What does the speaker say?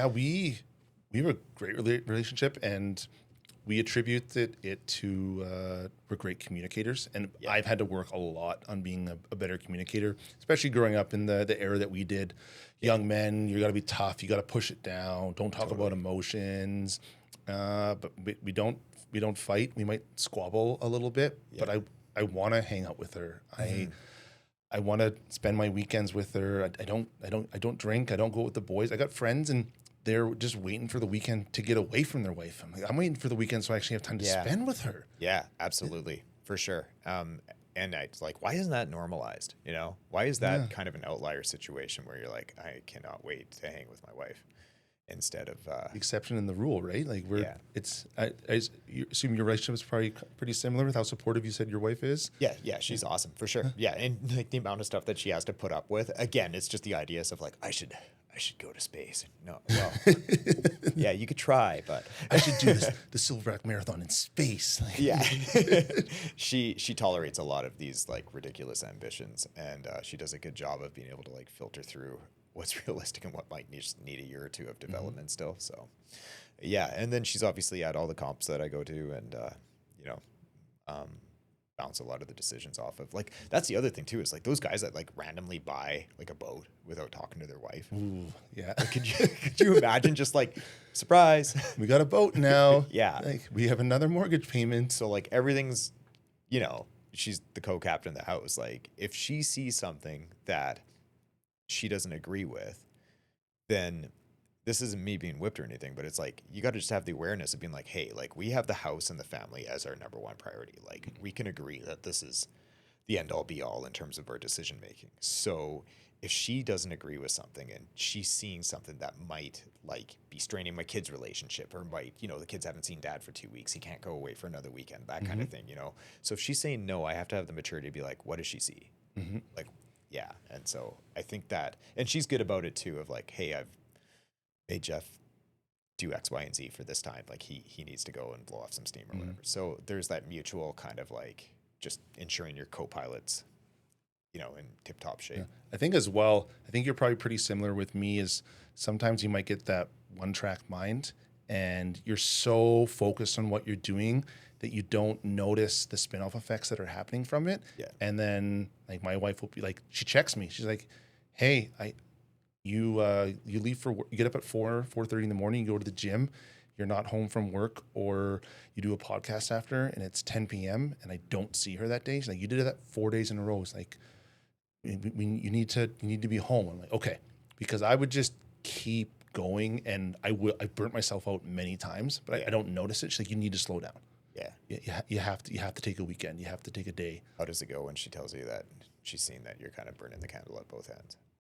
Yeah, we have a great relationship, and we attribute it to we're great communicators, and Yeah. I've had to work a lot on being a better communicator, especially growing up in the era that we did. Young men, you got to be tough. You got to push it down. Don't talk about emotions. But we don't fight. We might squabble a little bit, but I want to hang out with her. I want to spend my weekends with her. I don't drink. I don't go with the boys. I got friends, and they're just waiting for the weekend to get away from their wife. I'm like, I'm waiting for the weekend so I actually have time to Yeah. spend with her. Yeah, absolutely. For sure. And it's like, why isn't that normalized? You know, why is that kind of an outlier situation where you're like, I cannot wait to hang with my wife instead of, The exception in the rule, right? Like Yeah. you assume your relationship is probably pretty similar with how supportive you said your wife is. yeah, she's awesome for sure. Yeah. And like the amount of stuff that she has to put up with, again, it's just the ideas of like, I should go to space. No, well, yeah, you could try, but I should do the Silverback Marathon in space. yeah, she tolerates a lot of these like ridiculous ambitions, and she does a good job of being able to like filter through what's realistic and what might need a year or two of development still. So, yeah, and then she's obviously at all the comps that I go to, and you know, bounce a lot of the decisions off of. Like that's the other thing too is like those guys that like randomly buy like a boat without talking to their wife. Ooh, yeah. Like, could you imagine just like surprise? We got a boat now. Yeah. Like we have another mortgage payment. So like everything's, you know, she's the co-captain of the house. Like if she sees something that she doesn't agree with, then this isn't me being whipped or anything, but it's like you got to just have the awareness of being like, hey, like we have the house and the family as our number one priority. Like we can agree that this is the end all be all in terms of our decision making. So if she doesn't agree with something and she's seeing something that might like be straining my kid's relationship or might, you know, the kids haven't seen dad for 2 weeks, he can't go away for another weekend, that kind of thing, you know? So if she's saying no, I have to have the maturity to be like, what does she see? Like, yeah. And so I think that, and she's good about it too, of like, hey, I've made Jeff do X, Y, and Z for this time. Like he needs to go and blow off some steam or whatever. So there's that mutual kind of like just ensuring your co-pilots, you know, in tip-top shape. Yeah. I think as well, I think you're probably pretty similar with me is sometimes you might get that one-track mind and you're so focused on what you're doing that you don't notice the spin-off effects that are happening from it. Yeah. And then like my wife will be like, she checks me. She's like, hey, you leave for work, you get up at 4:30 in the morning, you go to the gym, you're not home from work, or you do a podcast after and it's 10 p.m. and I don't see her that day. She's like, you did that 4 days in a row. It's like, you need to be home. I'm like, okay, because I would just keep going and I burnt myself out many times, but I don't notice it. She's like, you need to slow down. Yeah. You have to take a weekend. You have to take a day. How does it go when she tells you that she's seen that you're kind of burning the candle at both ends?